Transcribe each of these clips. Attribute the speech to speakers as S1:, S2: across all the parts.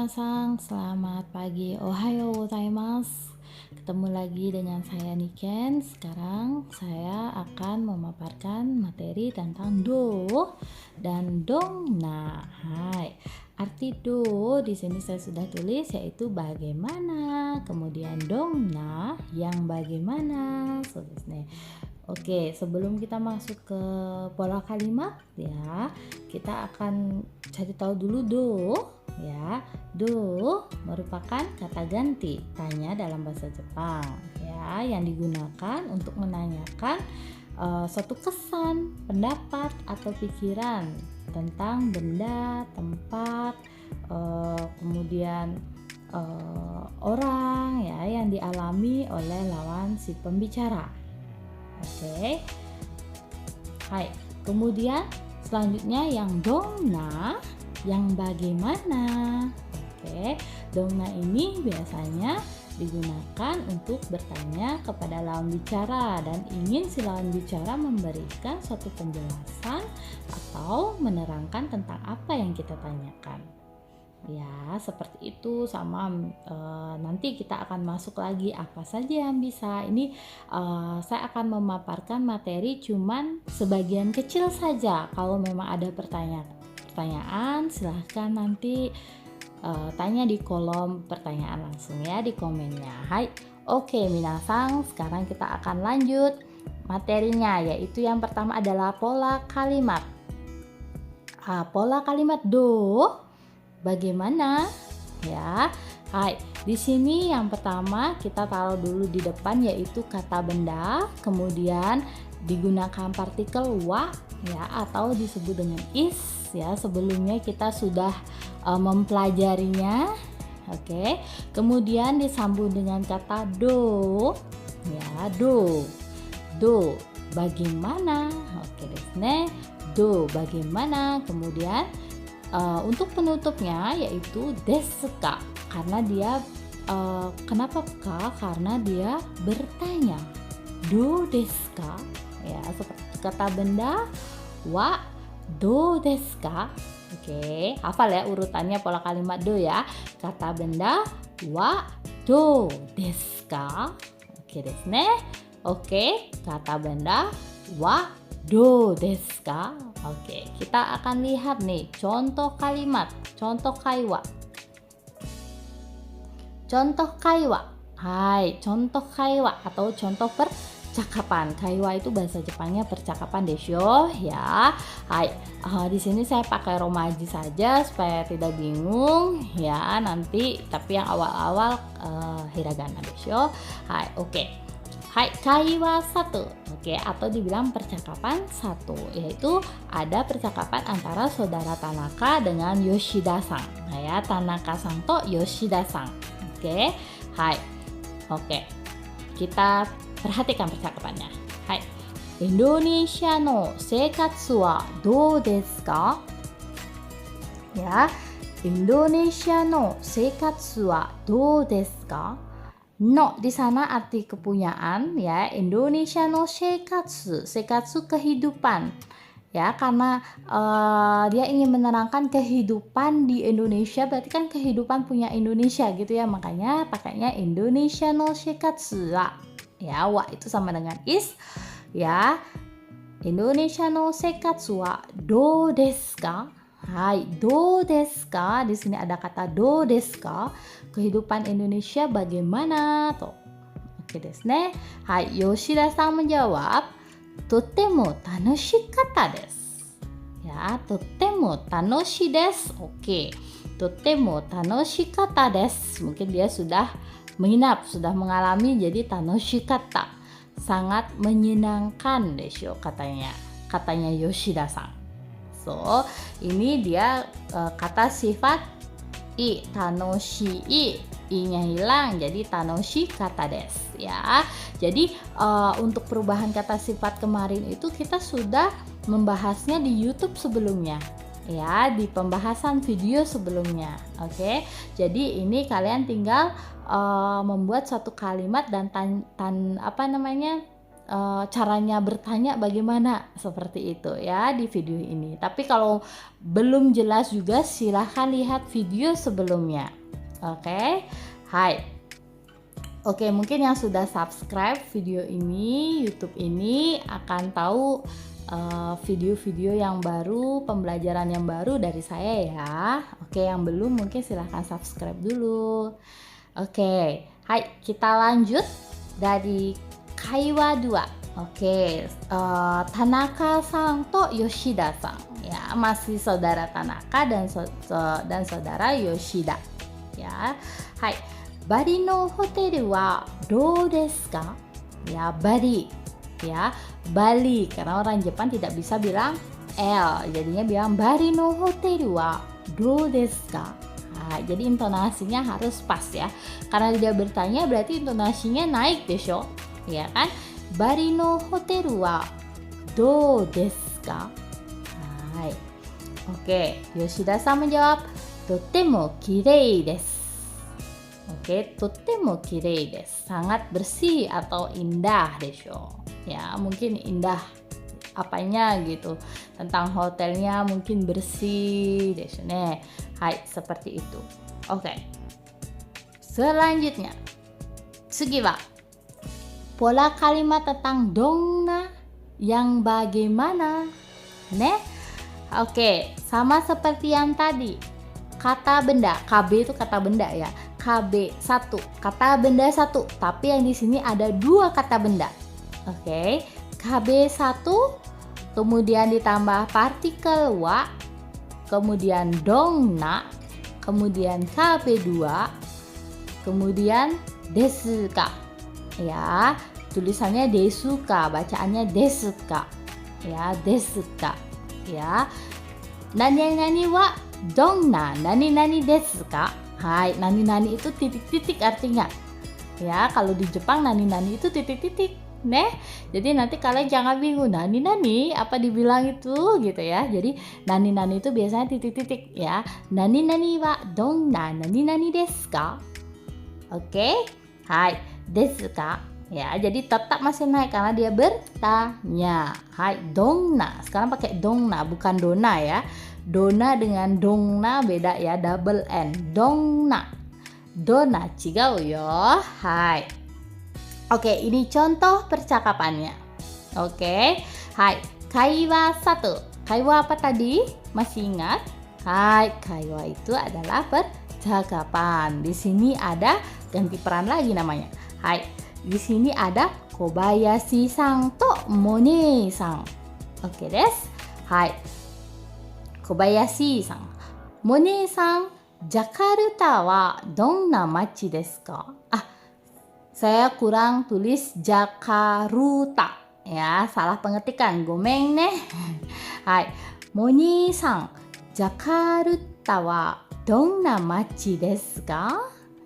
S1: minasan, selamat pagi. Ohayo gozaimasu. Ketemu lagi dengan saya Niken. Sekarang saya akan memaparkan materi tentang do dan dong. Nah, hai. Arti do di sini saya sudah tulis yaitu bagaimana. Kemudian dong nah yang bagaimana. Oke, sebelum kita masuk ke pola kalimat ya, kita akan cari tahu dulu do ya. Do merupakan kata ganti tanya dalam bahasa Jepang ya, yang digunakan untuk menanyakan suatu kesan, pendapat atau pikiran tentang benda, tempat, kemudian orang ya yang dialami oleh lawan si pembicara. Oke. Hai. Kemudian selanjutnya yang dongna, yang bagaimana. Oke. Dongna ini biasanya digunakan untuk bertanya kepada lawan bicara dan ingin si lawan bicara memberikan suatu penjelasan atau menerangkan tentang apa yang kita tanyakan. Ya, seperti itu. Sama nanti kita akan masuk lagi apa saja yang bisa. Ini saya akan memaparkan materi cuman sebagian kecil saja. Kalau memang ada pertanyaan silahkan nanti tanya di kolom pertanyaan langsung ya, di komennya. Hai. Oke, minasan, sekarang kita akan lanjut materinya, yaitu yang pertama adalah pola kalimat. Pola kalimat do bagaimana ya. Hai, di sini yang pertama kita taruh dulu di depan yaitu kata benda, kemudian digunakan partikel wa ya atau disebut dengan is ya. Sebelumnya kita sudah mempelajarinya. Oke. Kemudian disambung dengan kata do ya, do bagaimana. Oke desne, do bagaimana. Kemudian untuk penutupnya yaitu desuka, karena dia kenapa ka? Karena dia bertanya. Do desuka ya, seperti kata benda wa do desuka. Oke, hafal ya urutannya pola kalimat do ya. Kata benda wa do desuka. Oke desne. Oke, kata benda wa do desuka. Oke, kita akan lihat nih contoh kalimat, contoh kaiwa. Contoh kaiwa. Hai, contoh kaiwa atau contoh percakapan. Kaiwa itu bahasa Jepangnya percakapan desyo ya. Hai, di sini saya pakai romaji saja supaya tidak bingung ya nanti, tapi yang awal-awal hiragana desyo. Hai, oke. Hai, kaiwa satu. Oke, atau dibilang percakapan satu, yaitu ada percakapan antara saudara Tanaka dengan Yoshida-san. Nah ya, Tanaka-san to Yoshida-san. Oke. Hai. Oke. Kita perhatikan percakapannya. Hai. Indonesia no seikatsu wa dou desu ka? Ya. Indonesia no seikatsu wa dou desu ka? No di sana arti kepunyaan ya. Indonesia no seikatsu, seikatsu kehidupan ya, karena dia ingin menerangkan kehidupan di Indonesia, berarti kan kehidupan punya Indonesia gitu ya, makanya pakainya Indonesia no seikatsu wa ya. Wa itu sama dengan is ya. Indonesia no seikatsu wa dou desu ka? Hai, do desu ka? Di sini ada kata do desu ka? Kehidupan Indonesia bagaimana tuh? Oke desne. Hai, Yoshida-san menjawab, totemo tanoshikatta desu. Ya, totemo tanoshi desu. Oke. Totemo tanoshikatta desu. Mungkin dia sudah menginap, sudah mengalami, jadi tanoshikatta. Sangat menyenangkan desyo katanya. Katanya Yoshida-san. So, ini dia kata sifat i, tanoshi i-nya hilang jadi tanoshi kata desu ya. Jadi untuk perubahan kata sifat kemarin itu kita sudah membahasnya di YouTube sebelumnya ya, di pembahasan video sebelumnya. Oke. Jadi ini kalian tinggal membuat suatu kalimat dan caranya bertanya bagaimana, seperti itu ya di video ini. Tapi kalau belum jelas juga silahkan lihat video sebelumnya. Oke. Hai. Oke, mungkin yang sudah subscribe video ini, YouTube ini akan tahu video-video yang baru, pembelajaran yang baru dari saya ya. Oke, yang belum mungkin silahkan subscribe dulu. Oke, hai, kita lanjut dari Kaiwa 2. Oke, Tanaka-san to Yoshida-san. Ya, masih saudara Tanaka dan saudara Yoshida. Ya, hai. Bali no hotel wa dou desu ka? Ya, Bali. Ya, Bali, karena orang Jepang tidak bisa bilang L, jadinya bilang Bali no hotel wa dou desu ka? Nah, jadi intonasinya harus pas ya, karena dia bertanya berarti intonasinya naik desho, ya kan? Bali no hotel wa dou desu ka? Hai. Oke, Yoshida-san menjawab totemo kirei desu. Oke, totemo kirei desu, sangat bersih atau indah desho. Ya, mungkin indah apanya gitu, tentang hotelnya mungkin bersih desu ne. Hai, seperti itu. Oke. Selanjutnya, tsugi wa pola kalimat tentang donna, yang bagaimana, ne? Oke, sama seperti yang tadi. Kata benda, KB itu kata benda ya. KB 1, kata benda 1, tapi yang di sini ada 2 kata benda. Oke, KB 1, kemudian ditambah partikel wa, kemudian donna, kemudian KB 2, kemudian desu ka. Ya, tulisannya desu ka, bacaannya desu ka. Ya, desu ka. Ya. Nani wa donna nani desu ka? Hai, nani itu titik-titik artinya. Ya, kalau di Jepang nani itu titik-titik. Nih, jadi nanti kalian jangan bingung nani apa dibilang itu gitu ya. Jadi nani itu biasanya titik-titik ya. Nani wa donna nani desu ka? Oke? Hai, desu ka? Ya, jadi tetap masih naik karena dia bertanya. Hai, donna. Sekarang pakai donna bukan dona ya. Dona dengan donna beda ya, double N. Donna. Donna chigau yo. Hai. Oke, ini contoh percakapannya. Oke. Hai, kaiwa 1. Kaiwa apa tadi? Masih ingat? Hai, kaiwa itu adalah percakapan. Di sini ada ganti peran lagi namanya. Hai, di sini ada Kobayashi-san to Mone-san. Oke desu. Hai. Kobayashi-san. Mone-san, Jakarta wa donna machi desu ka? Saya kurang tulis Jakarta. Ya, salah pengetikan. Gomeng ne. Hai. Mone-san, Jakarta wa donna machi desu ka?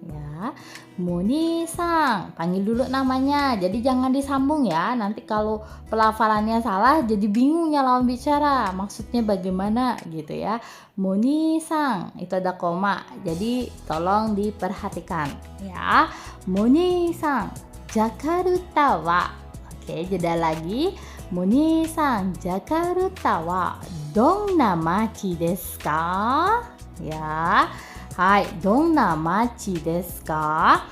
S1: Ya, Mone-san, panggil dulu namanya. Jadi jangan disambung ya. Nanti kalau pelafalannya salah jadi bingungnya lawan bicara. Maksudnya bagaimana gitu ya. Mone-san, itu ada koma. Jadi tolong diperhatikan ya. Mone-san, Jakarta wa. Oke, jeda lagi. Mone-san, Jakarta wa donna machi desu ka? Ya. Hai, donna machi desu ka?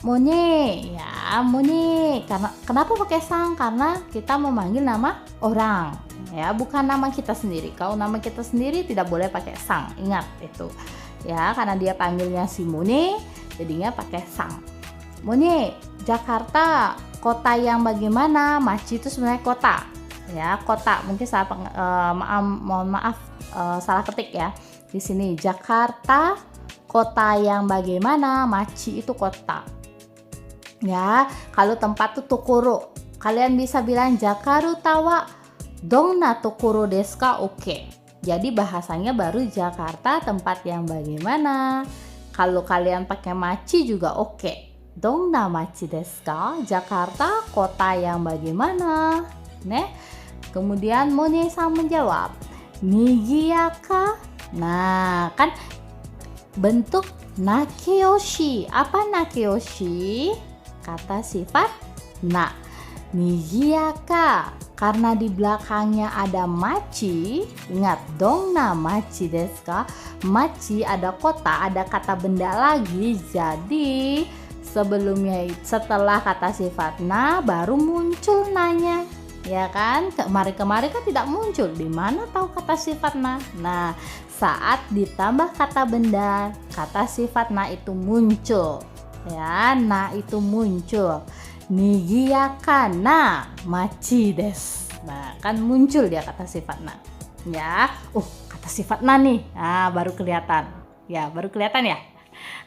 S1: Mone, ya Mone. Kenapa pakai sang? Karena kita memanggil nama orang, ya bukan nama kita sendiri. Kalau nama kita sendiri tidak boleh pakai sang, ingat itu, ya karena dia panggilnya si Mone, jadinya pakai sang. Mone, Jakarta, kota yang bagaimana? Machi itu sebenarnya kota, ya kota. Mungkin mohon maaf, salah ketik ya. Di sini Jakarta, kota yang bagaimana? Machi itu kota. Ya, kalau tempat itu tokoro. Kalian bisa bilang Jakarta wa donna tokoro desu ka? Oke. Jadi bahasanya baru Jakarta tempat yang bagaimana. Kalau kalian pakai machi juga oke. Donna machi desu ka? Jakarta kota yang bagaimana? Nih. Kemudian Mone-san menjawab, Nigiyaka. Nah, kan bentuk nakeyoshi. Apa nakeyoshi? Kata sifat na. Nigiyaka. Karena di belakangnya ada machi, ingat dongna machi desu ka? Machi ada kota, ada kata benda lagi. Jadi sebelumnya setelah kata sifat na baru muncul nanya. Ya kan? Kemarin-kemarin kan tidak muncul. Di mana tahu kata sifat na? Nah, saat ditambah kata benda, kata sifat na itu muncul. Ya, na itu muncul. Nigiyaka na machi desu. Nah, kan muncul dia kata sifat na. Ya, kata sifat na nih. Nah, baru kelihatan. Ya, baru kelihatan ya.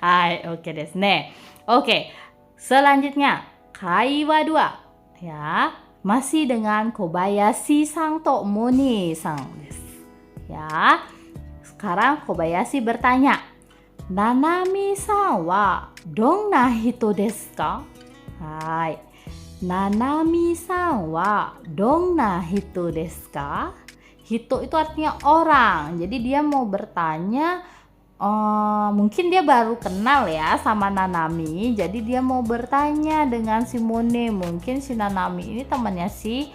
S1: Hai, oke desu ne. Oke, selanjutnya kaiwa 2. Ya, masih dengan Kobayashi-san to Moni-san desu. Ya, sekarang Kobayashi bertanya, Nanami-san wa donna hito desu ka? Hai. Nanami-san wa donna hito desu ka? Hito itu artinya orang. Jadi dia mau bertanya, mungkin dia baru kenal ya sama Nanami. Jadi dia mau bertanya dengan si Mone. Mungkin si Nanami ini temannya si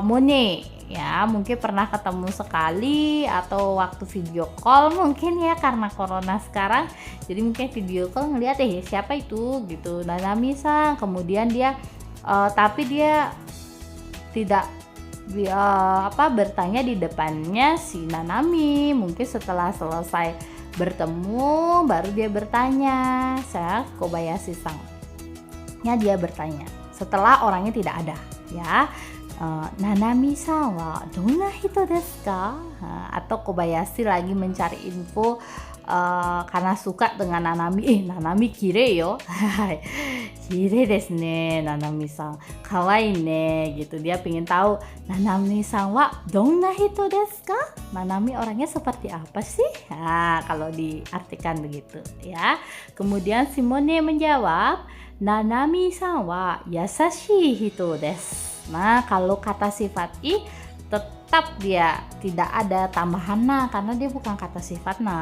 S1: Mone. Ya, mungkin pernah ketemu sekali atau waktu video call mungkin ya, karena corona sekarang. Jadi mungkin video call ngeliat siapa itu gitu, Nanami-san. Kemudian dia tapi dia tidak bertanya di depannya si Nanami. Mungkin setelah selesai bertemu baru dia bertanya, saya Kobayashi-san. Ya, dia bertanya setelah orangnya tidak ada ya. Nanami-san wa donna hito desu ka? Atau Kobayashi lagi mencari info karena suka dengan Nanami. Nanami kirei yo. Kirei desu ne Nanami-san. Kawaii ne gitu. Dia pengen tahu Nanami-san wa donna hito desu ka? Nanami orangnya seperti apa sih? Kalau diartikan begitu ya. Kemudian Simone menjawab, Nanami-san wa yasashii hito desu. Nah, kalau kata sifat i tetap dia tidak ada tambahan na karena dia bukan kata sifat na.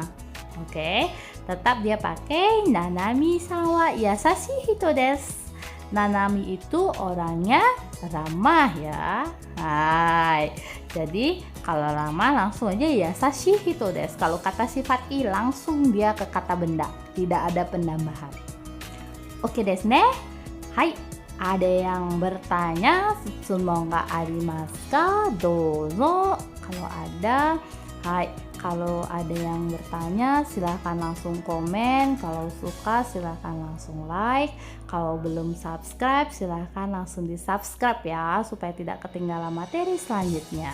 S1: Oke, tetap dia pakai Nanami-san wa yasashii hito desu. Nanami itu orangnya ramah ya. Hai. Jadi kalau ramah langsung aja yasashii hito desu. Kalau kata sifat i langsung dia ke kata benda, tidak ada penambahan. Oke desu ne. Hai. Ada yang bertanya, Sumo ga arimasu ka? Dozo. Kalau ada, hai. Kalau ada yang bertanya, silahkan langsung komen. Kalau suka, silahkan langsung like. Kalau belum subscribe, silahkan langsung di subscribe ya, supaya tidak ketinggalan materi selanjutnya.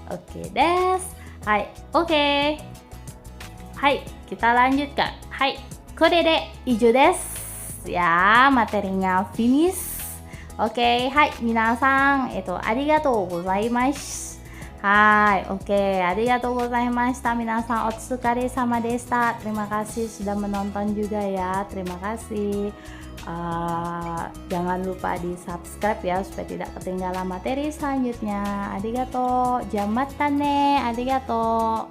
S1: Oke des. Hai, oke. Hai, kita lanjutkan. Hai, kore de ijo desu. Ya, materinya finish. Oke, hai, minasan, arigatou gozaimasu. Hai, oke, arigatou gozaimashita minasan, otsukaresama deshita. Terima kasih sudah menonton juga ya. Terima kasih. Jangan lupa di subscribe ya supaya tidak ketinggalan materi selanjutnya. Arigatou, jamata ne, arigatou.